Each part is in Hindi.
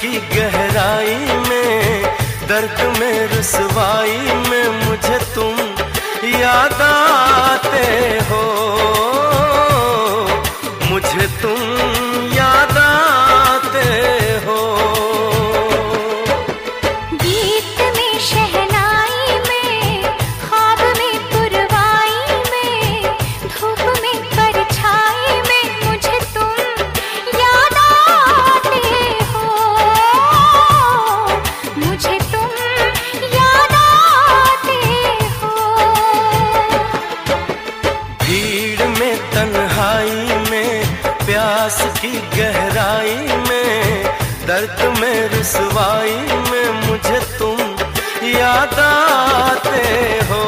की गहराई में, दर्द में रुसवाई में मुझे तुम याद आते हो, मुझे तुम याद आते हो। गीत में शहनाई में, ख्वाब में पुरवाई में, धूप में परछाई में मुझे तुम याद आते हो, मुझे तुम याद आते हो। भीड़ में तन्हाई में, प्यास की गहराई में, दर्द में रुसवाई में मुझे तुम याद आते हो,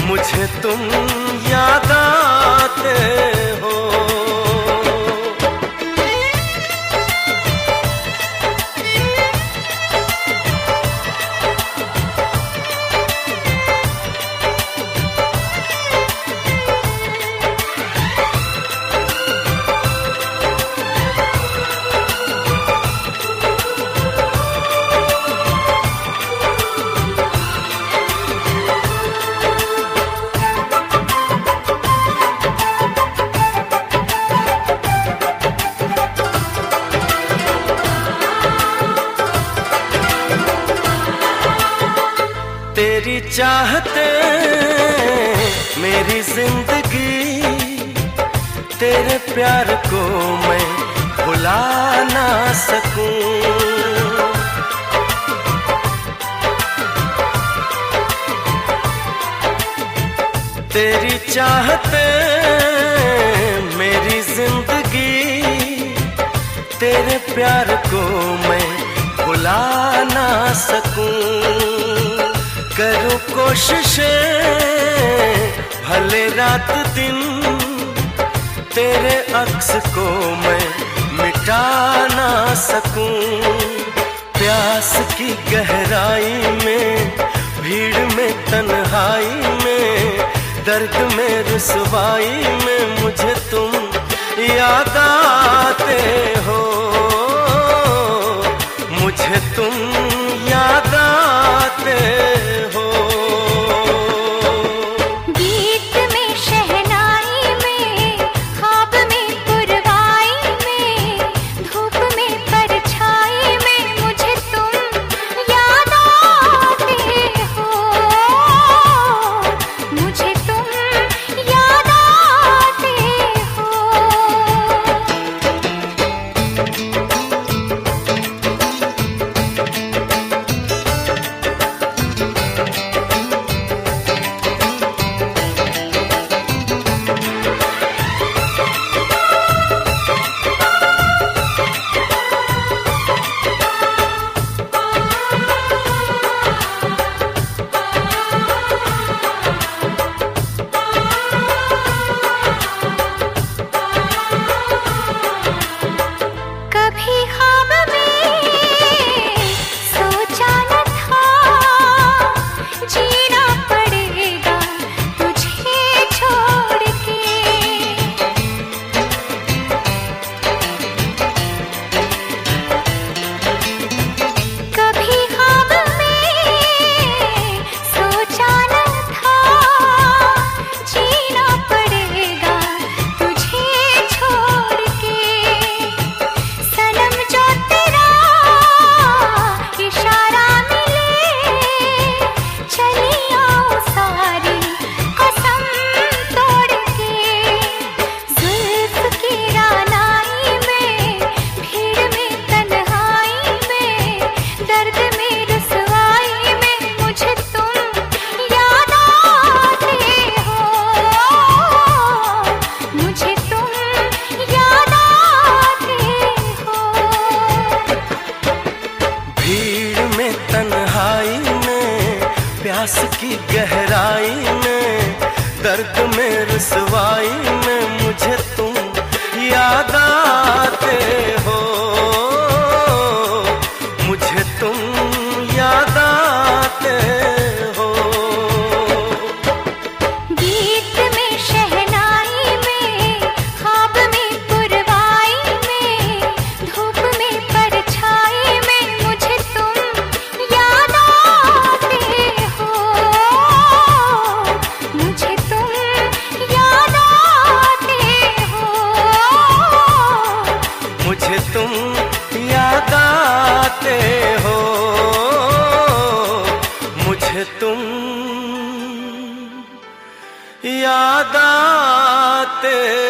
मुझे तुम याद आते हो। तेरी चाहते मेरी जिंदगी, तेरे प्यार को मैं भुला ना सकूं। तेरी चाहते मेरी जिंदगी, तेरे प्यार को मैं भुला ना सकूं। करूं कोशिशें भले रात दिन, तेरे अक्स को मैं मिटा ना सकूं। प्यास की गहराई में, भीड़ में तन्हाई में, दर्द में रुसवाई में मुझे तुम याद आते हो, मुझे तुम याद आते हो। गीत में शहनाई में, ख्वाब में पुरवाई में, धूप में परछाई में मुझे तुम याद आते हो, मुझे तुम याद आते हो। कभी ख्वाब में सोचा न था, जीना पड़ेगा तुझे छोड़ के। कभी ख्वाब में सोचा न था, जीना पड़ेगा तुझे छोड़ के। सनम जो तेरा इशारा मिले, चली आओ सारी कसम तोड़ के। जुल्फ की रानाई में, भीड़ में तन्हाई में, दर्द में रुसवाई में मुझे तुम याद आते हो, मुझे तुम याद आते हो। भीड़ में तन्हाई में, प्यास की गहराई में, दर्द में रुसवाई में मुझे तुम याद आते हो, मुझे तुम याद आते हो। गीत में शहनाई में, ख्वाब में पुरवाई में, धूप मुझे तुम याद आते